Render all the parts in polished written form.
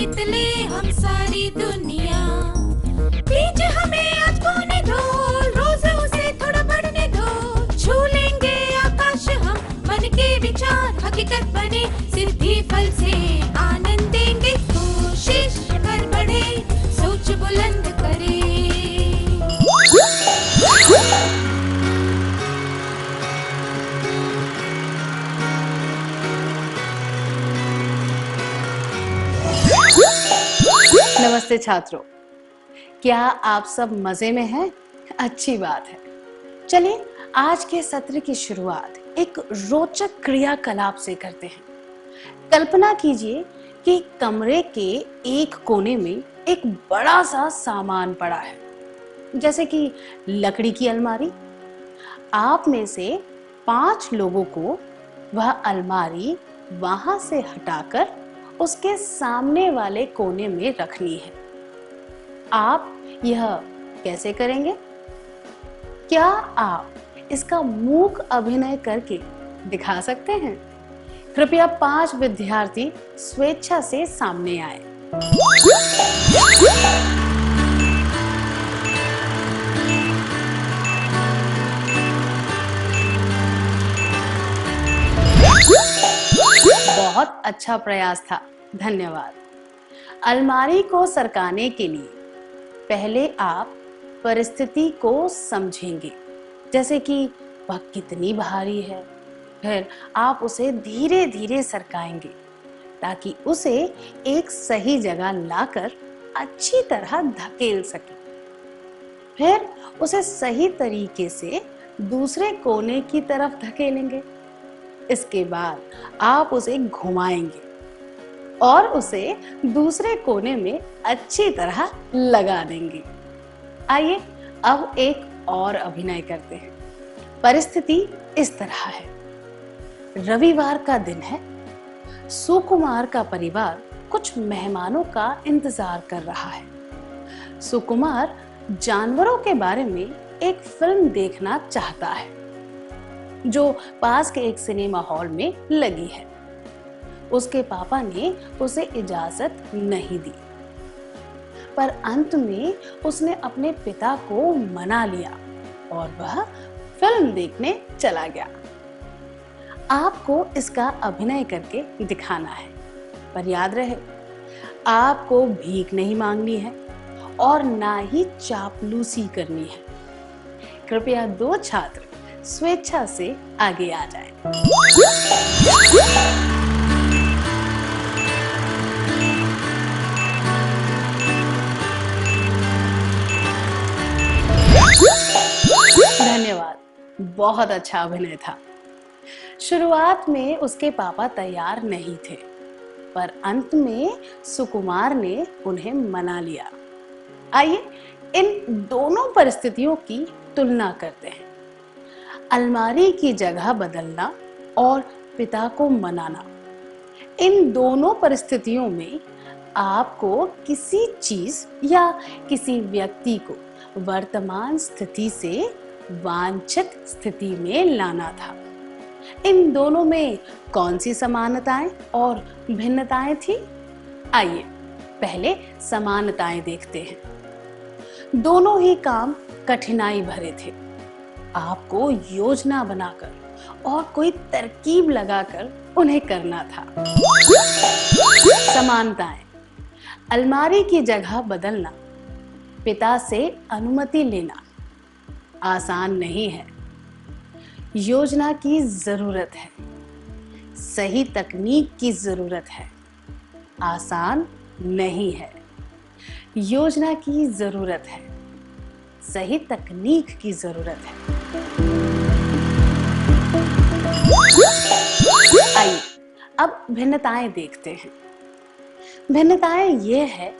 जीत ले हम सारी दुनिया। बीच हमें आज बोने दो, रोज उसे थोड़ा बढ़ने दो। छू लेंगे आकाश हम, मन के विचार हकीकत बने। सिद्धि फल से आनंद देंगे, कोशिश कर बढ़े, सोच बुलंद करे। नमस्ते छात्रों, क्या आप सब मजे में हैं? अच्छी बात है। चलिए आज के सत्र की शुरुआत एक रोचक क्रियाकलाप से करते हैं। कल्पना कीजिए कि कमरे के एक कोने में एक बड़ा सा सामान पड़ा है, जैसे कि लकड़ी की अलमारी। आप में से 5 लोगों को वह अलमारी वहां से हटाकर उसके सामने वाले कोने में रखनी है। आप यह कैसे करेंगे? क्या आप इसका मूक अभिनय करके दिखा सकते हैं? कृपया 5 विद्यार्थी स्वेच्छा से सामने आए। बहुत अच्छा प्रयास था, धन्यवाद। अलमारी को सरकाने के लिए पहले आप परिस्थिति को समझेंगे, जैसे कि वह कितनी भारी है। फिर आप उसे धीरे धीरे सरकाएंगे ताकि उसे एक सही जगह लाकर अच्छी तरह धकेल सके। फिर उसे सही तरीके से दूसरे कोने की तरफ धकेलेंगे। इसके बाद आप उसे घुमाएंगे और उसे दूसरे कोने में अच्छी तरह लगा देंगे। आइए अब एक और अभिनय करते हैं। परिस्थिति इस तरह है। रविवार का दिन है। सुकुमार का परिवार कुछ मेहमानों का इंतजार कर रहा है। सुकुमार जानवरों के बारे में एक फिल्म देखना चाहता है जो पास के एक सिनेमा हॉल में लगी है। उसके पापा ने उसे इजाजत नहीं दी, पर अंत में उसने अपने पिता को मना लिया और वह फिल्म देखने चला गया। आपको इसका अभिनय करके दिखाना है, पर याद रहे आपको भीख नहीं मांगनी है और ना ही चापलूसी करनी है। कृपया 2 छात्र स्वेच्छा से आगे आ जाएं। धन्यवाद, बहुत अच्छा अभिनय था। शुरुआत में उसके पापा तैयार नहीं थे, पर अंत में सुकुमार ने उन्हें मना लिया। आइए इन दोनों परिस्थितियों की तुलना करते हैं। अलमारी की जगह बदलना और पिता को मनाना। इन दोनों परिस्थितियों में आपको किसी चीज या किसी व्यक्ति को वर्तमान स्थिति से वांछित स्थिति में लाना था। इन दोनों में कौन सी समानताएं और भिन्नताएं थी? आइए पहले समानताएं देखते हैं। दोनों ही काम कठिनाई भरे थे। आपको योजना बनाकर और कोई तरकीब लगाकर उन्हें करना था। समानताएं। अलमारी की जगह बदलना, पिता से अनुमति लेना आसान नहीं है। योजना की जरूरत है, सही तकनीक की जरूरत है, आसान नहीं है। योजना की जरूरत है, सही तकनीक की जरूरत है। आइए अब भिन्नताएं देखते हैं। भिन्नताएं ये है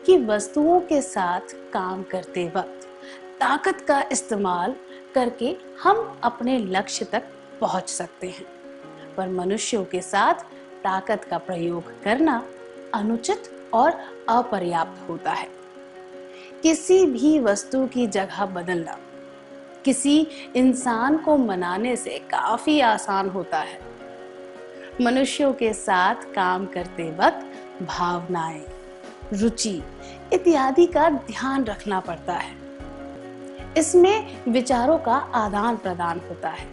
कि वस्तुओं के साथ काम करते वक्त ताकत का इस्तेमाल करके हम अपने लक्ष्य तक पहुंच सकते हैं, पर मनुष्यों के साथ ताकत का प्रयोग करना अनुचित और अपर्याप्त होता है। किसी भी वस्तु की जगह बदलना किसी इंसान को मनाने से काफी आसान होता है। मनुष्यों के साथ काम करते वक्त भावनाएं, रुचि इत्यादि का ध्यान रखना पड़ता है। इसमें विचारों का आदान प्रदान होता है।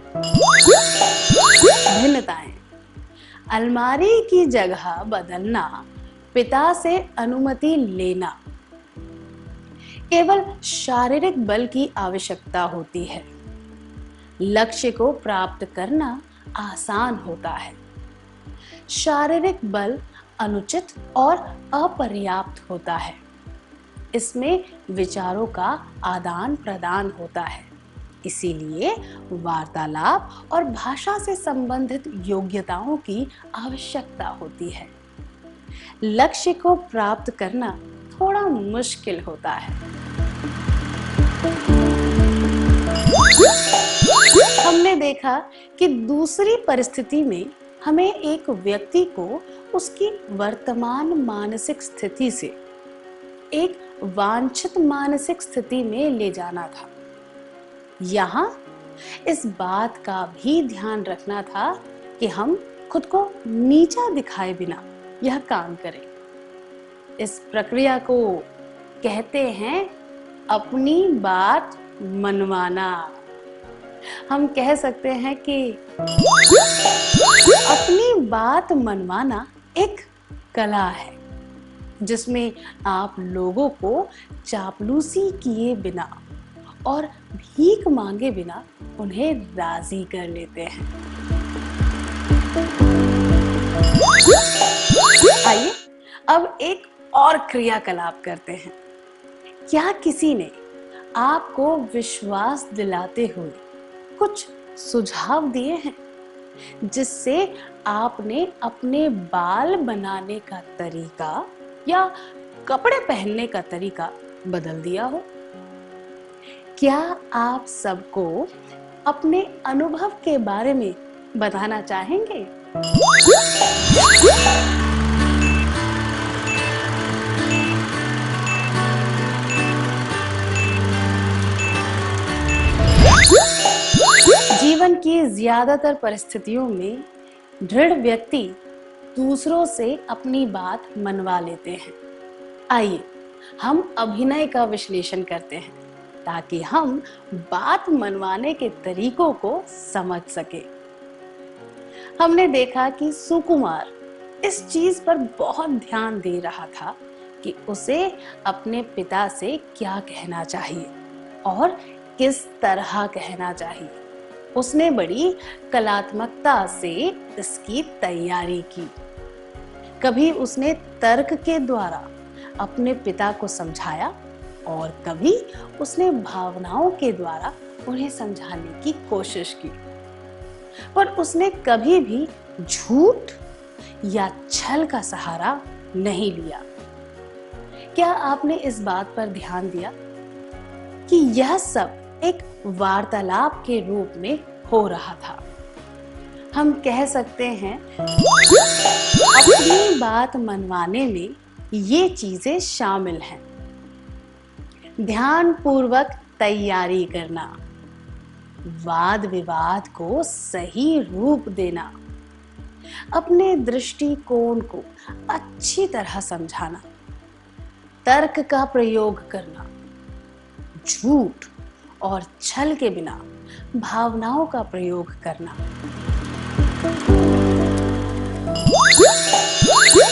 भिन्नताएं: अलमारी की जगह बदलना, पिता से अनुमति लेना। केवल शारीरिक बल की आवश्यकता होती है। लक्ष्य को प्राप्त करना आसान होता है। शारीरिक बल अनुचित और अपर्याप्त होता है। इसमें विचारों का आदान प्रदान होता है। इसीलिए वार्तालाप और भाषा से संबंधित योग्यताओं की आवश्यकता होती है। लक्ष्य को प्राप्त करना थोड़ा मुश्किल होता है। हमने देखा कि दूसरी परिस्थिति में हमें एक व्यक्ति को उसकी वर्तमान मानसिक स्थिति से एक वांछित मानसिक स्थिति में ले जाना था। यहाँ इस बात का भी ध्यान रखना था कि हम खुद को नीचा दिखाए बिना यह काम करें। इस प्रक्रिया को कहते हैं अपनी बात मनवाना। हम कह सकते हैं कि अपनी बात मनवाना एक कला है, जिसमें आप लोगों को चापलूसी किए बिना और भीख मांगे बिना उन्हें राजी कर लेते हैं। आइए अब एक और क्रियाकलाप करते हैं। क्या किसी ने आपको विश्वास दिलाते हुए कुछ सुझाव दिए हैं जिससे आपने अपने बाल बनाने का तरीका या कपड़े पहनने का तरीका बदल दिया हो? क्या आप सबको अपने अनुभव के बारे में बताना चाहेंगे? जीवन की ज्यादातर परिस्थितियों में दृढ़ व्यक्ति दूसरों से अपनी बात मनवा लेते हैं। आइए हम अभिनय का विश्लेषण करते हैं ताकि हम बात मनवाने के तरीकों को समझ सके। हमने देखा कि सुकुमार इस चीज पर बहुत ध्यान दे रहा था कि उसे अपने पिता से क्या कहना चाहिए और किस तरह कहना चाहिए। उसने बड़ी कलात्मकता से इसकी तैयारी की। कभी उसने तर्क के द्वारा अपने पिता को समझाया और कभी उसने भावनाओं के द्वारा उन्हें समझाने की कोशिश की, पर उसने कभी भी झूठ या छल का सहारा नहीं लिया। क्या आपने इस बात पर ध्यान दिया कि यह सब एक वार्तालाप के रूप में हो रहा था? हम कह सकते हैं अपनी बात मनवाने में ये चीजें शामिल हैं: ध्यान पूर्वक तैयारी करना, वाद विवाद को सही रूप देना, अपने दृष्टिकोण को अच्छी तरह समझाना, तर्क का प्रयोग करना, झूठ और छल के बिना भावनाओं का प्रयोग करना।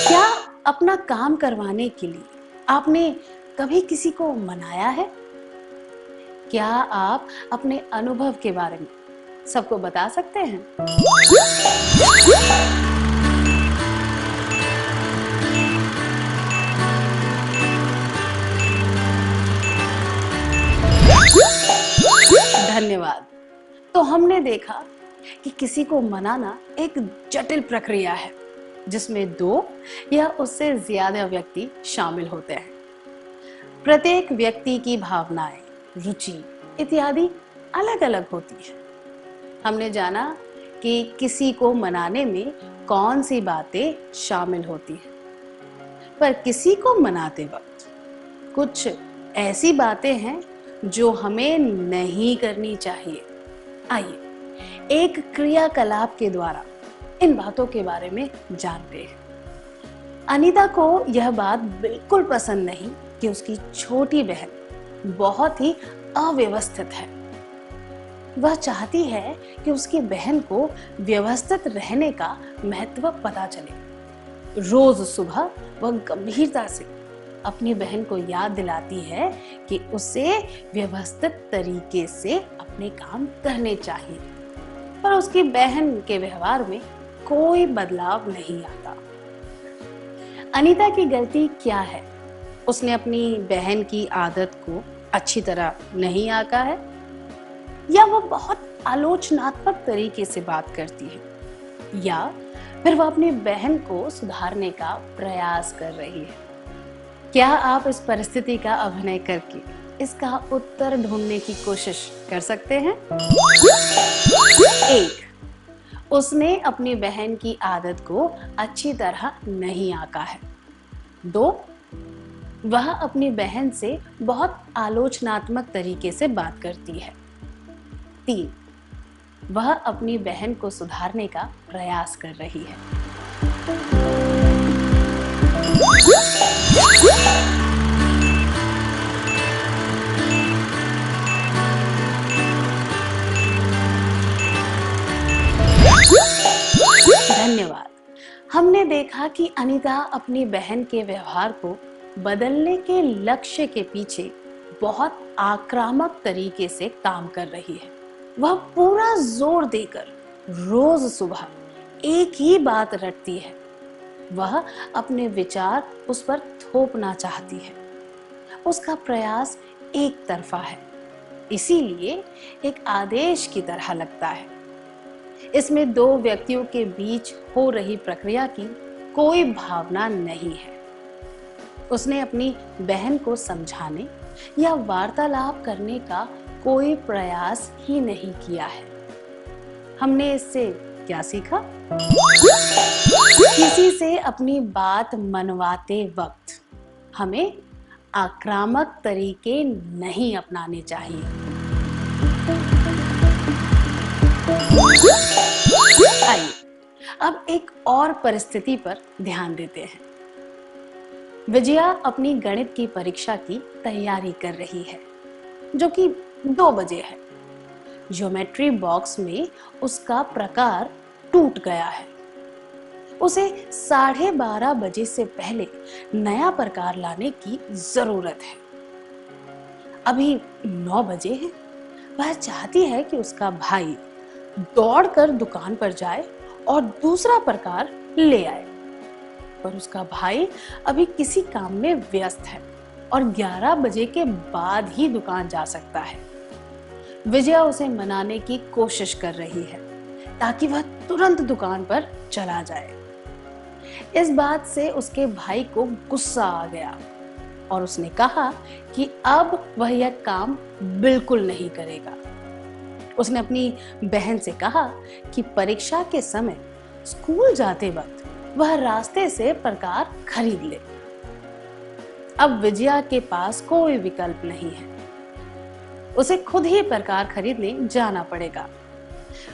क्या अपना काम करवाने के लिए आपने कभी किसी को मनाया है? क्या आप अपने अनुभव के बारे में सबको बता सकते हैं? धन्यवाद। तो हमने देखा कि किसी को मनाना एक जटिल प्रक्रिया है जिसमें 2 या उससे ज्यादा व्यक्ति शामिल होते हैं। प्रत्येक व्यक्ति की भावनाएं, रुचि इत्यादि अलग अलग होती है। हमने जाना कि किसी को मनाने में कौन सी बातें शामिल होती हैं, पर किसी को मनाते वक्त कुछ ऐसी बातें हैं जो हमें नहीं करनी चाहिए। आइए एक क्रियाकलाप के द्वारा इन बातों के बारे में जानते हैं। अनीता को यह बात बिल्कुल पसंद नहीं कि उसकी छोटी बहन बहुत ही अव्यवस्थित है। वह चाहती है कि उसकी बहन को व्यवस्थित रहने का महत्व पता चले। रोज सुबह वह गंभीरता से अपनी बहन को याद दिलाती है कि उसे व्यवस्थित तरीके से अपने काम करने चाहिए, पर उसकी बहन के व्यवहार में कोई बदलाव नहीं आता। अनीता की गलती क्या है? उसने अपनी बहन की आदत को अच्छी तरह नहीं आंका है, या वो बहुत आलोचनात्मक तरीके से बात करती है, या फिर वो अपनी बहन को सुधारने का प्रयास कर रही है। क्या आप इस परिस्थिति का अभिनय करके इसका उत्तर ढूंढने की कोशिश कर सकते हैं? 1. उसने अपनी बहन की आदत को अच्छी तरह नहीं आंका है। 2. वह अपनी बहन से बहुत आलोचनात्मक तरीके से बात करती है। 3. वह अपनी बहन को सुधारने का प्रयास कर रही है। धन्यवाद। हमने देखा कि अनीता अपनी बहन के व्यवहार को बदलने के लक्ष्य के पीछे बहुत आक्रामक तरीके से काम कर रही है। वह पूरा जोर देकर रोज सुबह एक ही बात रटती है। वह अपने विचार उस पर थोपना चाहती है। उसका प्रयास एक तरफा है, इसीलिए एक आदेश की तरह लगता है। इसमें दो व्यक्तियों के बीच हो रही प्रक्रिया की कोई भावना नहीं है। उसने अपनी बहन को समझाने या वार्तालाप करने का कोई प्रयास ही नहीं किया है। हमने इससे क्या सीखा? किसी से अपनी बात मनवाते वक्त हमें आक्रामक तरीके नहीं अपनाने चाहिए। आइए अब एक और परिस्थिति पर ध्यान देते हैं। विजया अपनी गणित की परीक्षा की तैयारी कर रही है, जो कि 2 बजे है। ज्योमेट्री बॉक्स में उसका प्रकार टूट गया है। उसे 12:30 बजे से पहले नया प्रकार लाने की जरूरत है। अभी 9 बजे है। वह चाहती है कि उसका भाई दौड़कर दुकान पर जाए और दूसरा प्रकार ले आए, पर उसका भाई अभी किसी काम में व्यस्त है और 11 बजे के बाद ही दुकान जा सकता है। विजया उसे मनाने की कोशिश कर रही है ताकि वह तुरंत दुकान पर चला जाए। इस बात से उसके भाई को गुस्सा आ गया और उसने कहा कि अब वह यह काम बिल्कुल नहीं करेगा। उसने अपनी बहन से कहा कि परीक्षा के समय स्कूल जाते वक्त वह रास्ते से प्रकार खरीद ले। अब विजया के पास कोई विकल्प नहीं है, उसे खुद ही प्रकार खरीदने जाना पड़ेगा।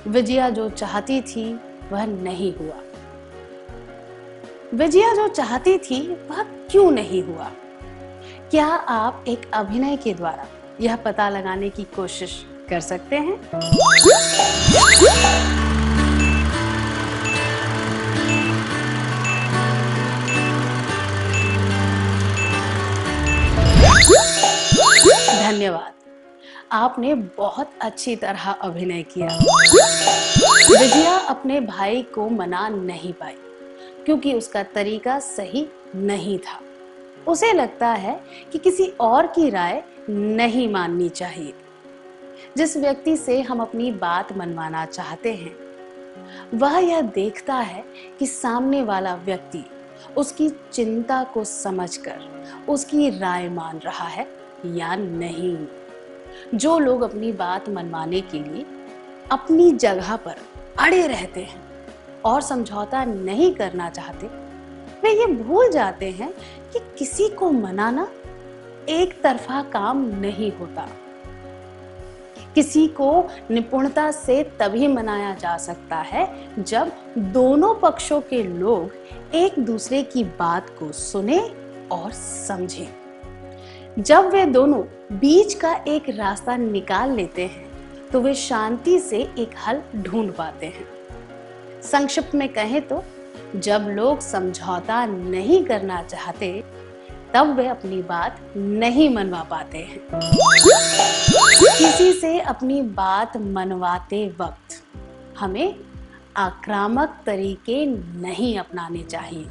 विजया जो चाहती थी वह नहीं हुआ। विजया जो चाहती थी वह क्यों नहीं हुआ? क्या आप एक अभिनय के द्वारा यह पता लगाने की कोशिश कर सकते हैं? धन्यवाद। आपने बहुत अच्छी तरह अभिनय किया। विजया अपने भाई को मना नहीं पाई क्योंकि उसका तरीका सही नहीं था। उसे लगता है कि किसी और की राय नहीं माननी चाहिए। जिस व्यक्ति से हम अपनी बात मनवाना चाहते हैं, वह यह देखता है कि सामने वाला व्यक्ति उसकी चिंता को समझकर उसकी राय मान रहा है या नहीं। जो लोग अपनी बात मनवाने के लिए अपनी जगह पर अड़े रहते हैं और समझौता नहीं करना चाहते, वे ये भूल जाते हैं कि किसी को मनाना एक तरफा काम नहीं होता। किसी को निपुणता से तभी मनाया जा सकता है जब दोनों पक्षों के लोग एक दूसरे की बात को सुने और समझें। जब वे दोनों बीच का एक रास्ता निकाल लेते हैं तो वे शांति से एक हल ढूंढ पाते हैं। संक्षिप्त में कहें तो जब लोग समझौता नहीं करना चाहते तब वे अपनी बात नहीं मनवा पाते हैं। किसी से अपनी बात मनवाते वक्त हमें आक्रामक तरीके नहीं अपनाने चाहिए,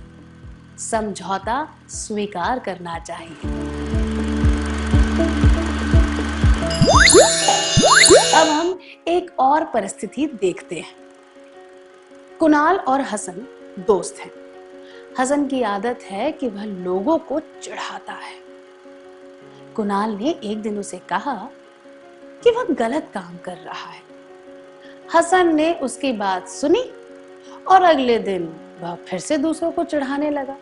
समझौता स्वीकार करना चाहिए। अब हम एक और परिस्थिति देखते हैं। कुणाल और हसन दोस्त हैं। हसन की आदत है कि वह लोगों को चिढ़ाता है। कुणाल ने एक दिन उसे कहा कि वह गलत काम कर रहा है। हसन ने उसकी बात सुनी और अगले दिन वह फिर से दूसरों को चिढ़ाने लगा।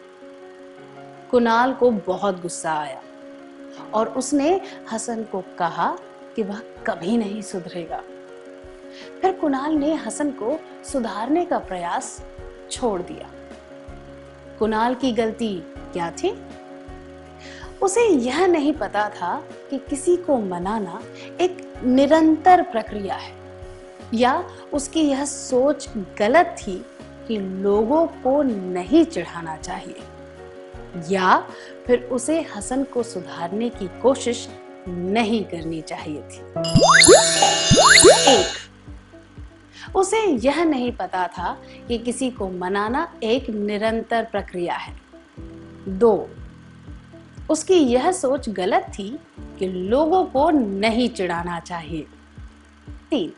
कुणाल को बहुत गुस्सा आया और उसने हसन को कहा कि वह कभी नहीं सुधरेगा। फिर कुणाल ने हसन को सुधारने का प्रयास छोड़ दिया। कुणाल की गलती क्या थी? उसे यह नहीं पता था कि किसी को मनाना एक निरंतर प्रक्रिया है, या उसकी यह सोच गलत थी कि लोगों को नहीं चिढ़ाना चाहिए, या फिर उसे हसन को सुधारने की कोशिश नहीं करनी चाहिए थी। 1. उसे यह नहीं पता था कि किसी को मनाना एक निरंतर प्रक्रिया है। 2. उसकी यह सोच गलत थी कि लोगों को नहीं चिढ़ाना चाहिए। 3.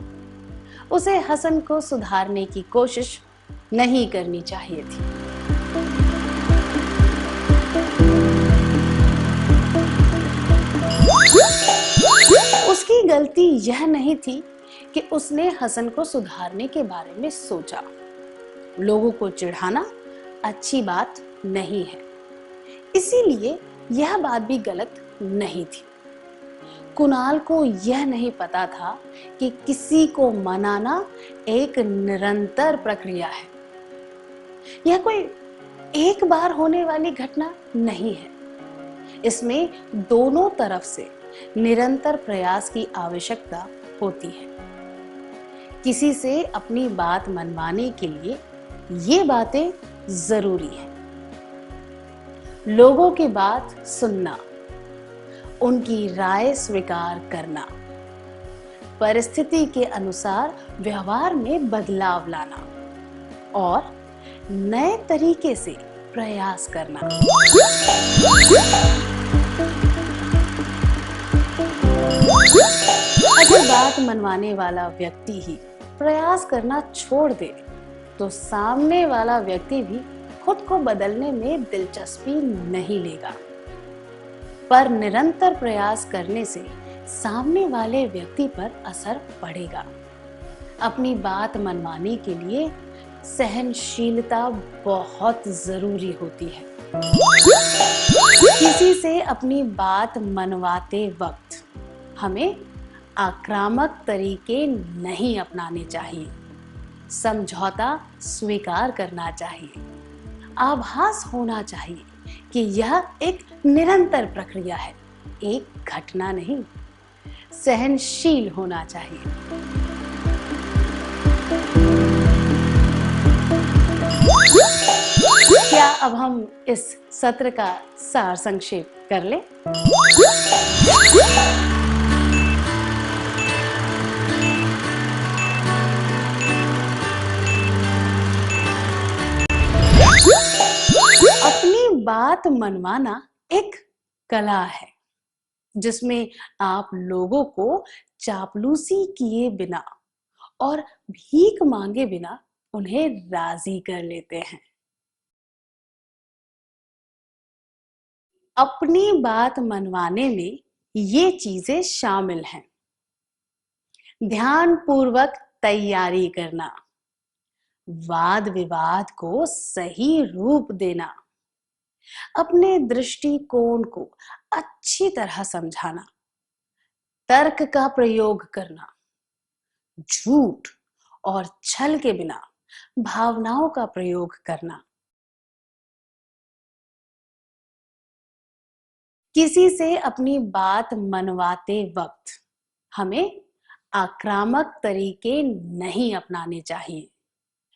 उसे हसन को सुधारने की कोशिश नहीं करनी चाहिए थी। उसकी गलती यह नहीं थी कि उसने हसन को सुधारने के बारे में सोचा। लोगों को चिढ़ाना अच्छी बात नहीं है, इसीलिए यह बात भी गलत नहीं थी। कुणाल को यह नहीं पता था कि किसी को मनाना एक निरंतर प्रक्रिया है। यह कोई एक बार होने वाली घटना नहीं है। इसमें दोनों तरफ से निरंतर प्रयास की आवश्यकता होती है। किसी से अपनी बात मनवाने के लिए ये बातें जरूरी हैं। लोगों की बात सुनना, उनकी राय स्वीकार करना, परिस्थिति के अनुसार व्यवहार में बदलाव लाना और नए तरीके से प्रयास करना। अगर बात मनवाने वाला व्यक्ति ही प्रयास करना छोड़ दे तो सामने वाला व्यक्ति भी खुद को बदलने में दिलचस्पी नहीं लेगा। पर निरंतर प्रयास करने से सामने वाले व्यक्ति पर असर पड़ेगा। अपनी बात मनवाने के लिए सहनशीलता बहुत जरूरी होती है। किसी से अपनी बात मनवाते वक्त हमें आक्रामक तरीके नहीं अपनाने चाहिए, समझौता स्वीकार करना चाहिए, आभास होना चाहिए कि यह एक निरंतर प्रक्रिया है, एक घटना नहीं। सहनशील होना चाहिए। क्या अब हम इस सत्र का सार संक्षेप कर लें? अपनी बात मनवाना एक कला है जिसमें आप लोगों को चापलूसी किए बिना और भीख मांगे बिना उन्हें राजी कर लेते हैं। अपनी बात मनवाने में ये चीजें शामिल हैं: ध्यान पूर्वक तैयारी करना, वाद विवाद को सही रूप देना, अपने दृष्टिकोण को अच्छी तरह समझाना, तर्क का प्रयोग करना, झूठ और छल के बिना भावनाओं का प्रयोग करना, किसी से अपनी बात मनवाते वक्त हमें आक्रामक तरीके नहीं अपनाने चाहिए।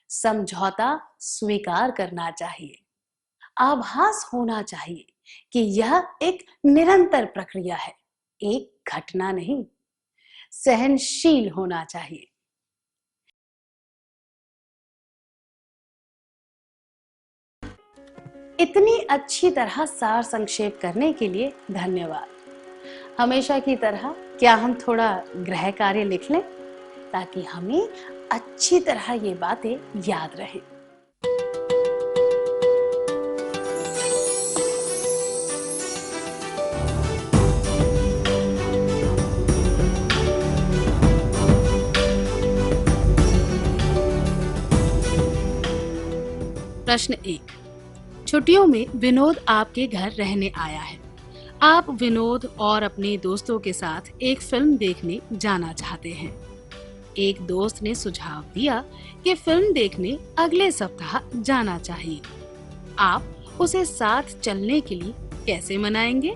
समझौता स्वीकार करना चाहिए। आभास होना चाहिए कि यह एक निरंतर प्रक्रिया है, एक घटना नहीं। सहनशील होना चाहिए। इतनी अच्छी तरह सार संक्षेप करने के लिए धन्यवाद। हमेशा की तरह क्या हम थोड़ा गृह कार्य लिख लें ताकि हमें अच्छी तरह ये बातें याद रहें। प्रश्न 1। छुट्टियों में विनोद आपके घर रहने आया है। आप विनोद और अपने दोस्तों के साथ एक फिल्म देखने जाना चाहते हैं। एक दोस्त ने सुझाव दिया कि फिल्म देखने अगले सप्ताह जाना चाहिए। आप उसे साथ चलने के लिए कैसे मनाएंगे?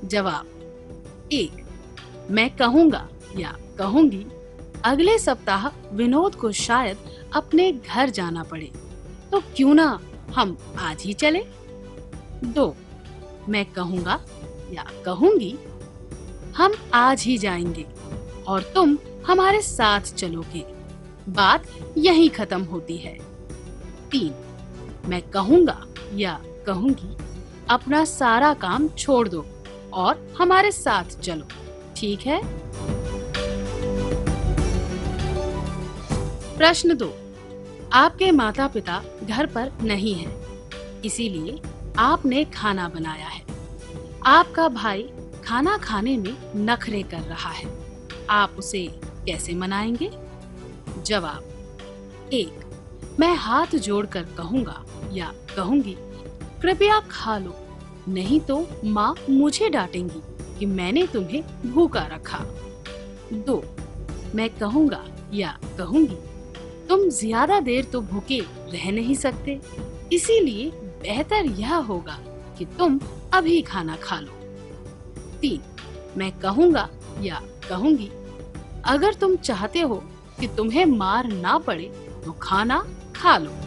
जवाब 1। मैं कहूँगा या कहूँगी अगले सप्ताह विनोद को शायद अपने घर जाना पड़े, तो क्यों ना हम आज ही चले। 2। मैं कहूँगा या कहूँगी हम आज ही जाएंगे और तुम हमारे साथ चलोगे। बात यहीं खत्म होती है। 3। मैं कहूँगा या कहूँगी अपना सारा काम छोड़ दो और हमारे साथ चलो, ठीक है? प्रश्न 2। आपके माता पिता घर पर नहीं हैं, इसीलिए आपने खाना बनाया है। आपका भाई खाना खाने में नखरे कर रहा है। आप उसे कैसे मनाएंगे? जवाब 1। मैं हाथ जोड़कर कहूँगा या कहूँगी कृपया खा लो, नहीं तो माँ मुझे डांटेंगी कि मैंने तुम्हें भूखा रखा। 2। मैं कहूँगा या कहूँगी तुम ज्यादा देर तो भूखे रह नहीं सकते, इसीलिए बेहतर यह होगा कि तुम अभी खाना खा लो। 3। मैं कहूँगा या कहूँगी अगर तुम चाहते हो कि तुम्हें मार ना पड़े तो खाना खा लो।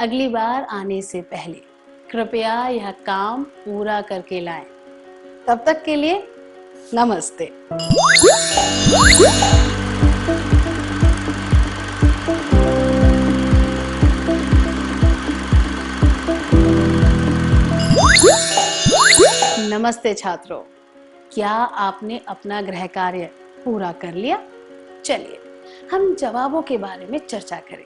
अगली बार आने से पहले कृपया यह काम पूरा करके लाएं। तब तक के लिए नमस्ते। नमस्ते छात्रों, क्या आपने अपना गृह कार्य पूरा कर लिया? चलिए हम जवाबों के बारे में चर्चा करें।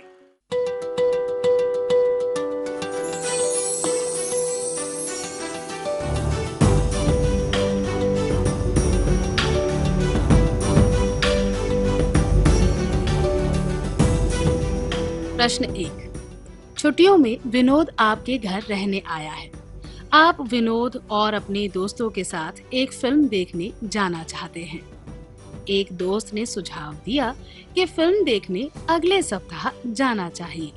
प्रश्न 1। छुट्टियों में विनोद आपके घर रहने आया है। आप विनोद और अपने दोस्तों के साथ एक फिल्म देखने जाना चाहते हैं। एक दोस्त ने सुझाव दिया कि फिल्म देखने अगले सप्ताह जाना चाहिए।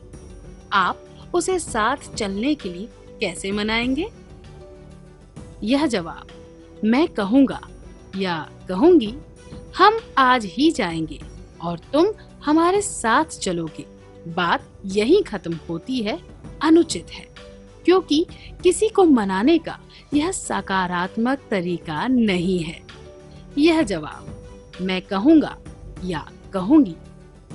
आप उसे साथ चलने के लिए कैसे मनाएंगे? यह जवाब मैं कहूँगा या कहूँगी हम आज ही जाएंगे और तुम हमारे साथ चलोगे। बात यहीं खत्म होती है, अनुचित है, क्योंकि किसी को मनाने का यह सकारात्मक तरीका नहीं है। यह जवाब मैं कहूँगा या कहूँगी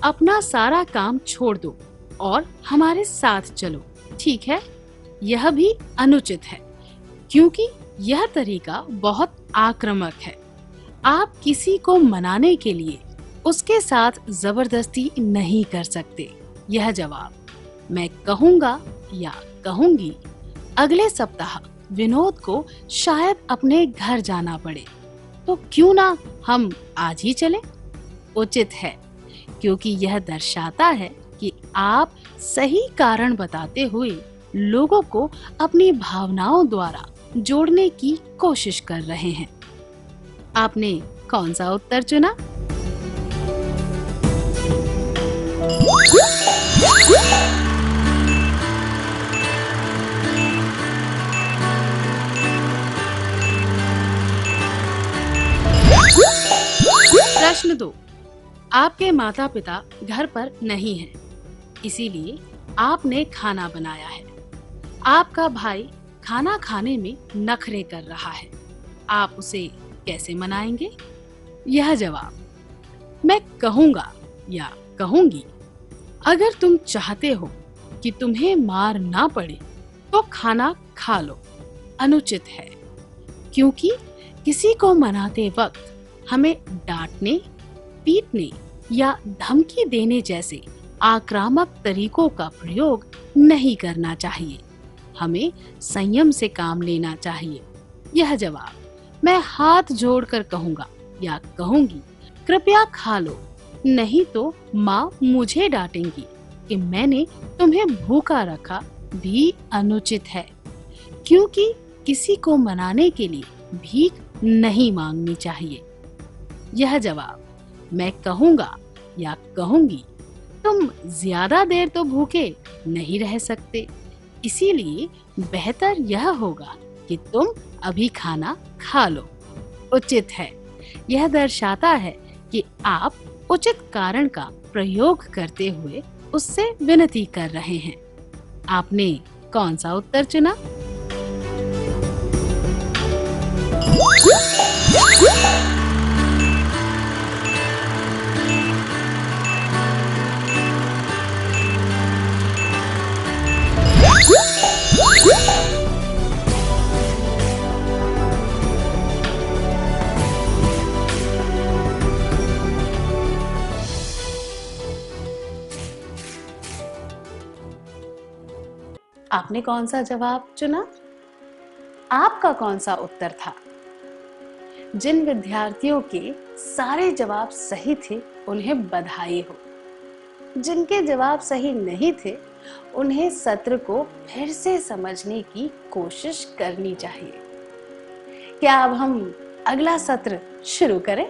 अपना सारा काम छोड़ दो और हमारे साथ चलो, ठीक है, यह भी अनुचित है, क्योंकि यह तरीका बहुत आक्रामक है। आप किसी को मनाने के लिए उसके साथ जबरदस्ती नहीं कर सकते। यह जवाब मैं कहूँगा या कहूँगी अगले सप्ताह विनोद को शायद अपने घर जाना पड़े, तो क्यों ना हम आज ही चलें? उचित है, क्योंकि यह दर्शाता है कि आप सही कारण बताते हुए लोगों को अपनी भावनाओं द्वारा जोड़ने की कोशिश कर रहे हैं। आपने कौन सा उत्तर चुना? प्रश्न 2। आपके माता पिता घर पर नहीं हैं, इसीलिए आपने खाना बनाया है। आपका भाई खाना खाने में नखरे कर रहा है, आप उसे कैसे मनाएंगे? यह जवाब, मैं कहूंगा या कहूंगी, अगर तुम चाहते हो कि तुम्हें मार ना पड़े तो खाना खा लो, अनुचित है, क्योंकि किसी को मनाते वक्त हमें डांटने, पीटने या धमकी देने जैसे आक्रामक तरीकों का प्रयोग नहीं करना चाहिए। हमें संयम से काम लेना चाहिए। यह जवाब, मैं हाथ जोड़कर कहूंगा या कहूंगी, कृपया खा लो, नहीं तो माँ मुझे डांटेंगी कि मैंने तुम्हें भूखा रखा, भी अनुचित है, क्योंकि किसी को मनाने के लिए भीख नहीं मांगनी चाहिए। यह जवाब, मैं कहूंगा या कहूंगी, तुम ज्यादा देर तो भूखे नहीं रह सकते, इसीलिए बेहतर यह होगा कि तुम अभी खाना खा लो, उचित है। यह दर्शाता है कि आप उचित कारण का प्रयोग करते हुए उससे विनती कर रहे हैं। आपने कौन सा उत्तर चुना? आपने कौन सा जवाब चुना? आपका कौन सा उत्तर था? जिन विद्यार्थियों के सारे जवाब सही थे उन्हें बधाई हो। जिनके जवाब सही नहीं थे उन्हें सत्र को फिर से समझने की कोशिश करनी चाहिए। क्या अब हम अगला सत्र शुरू करें?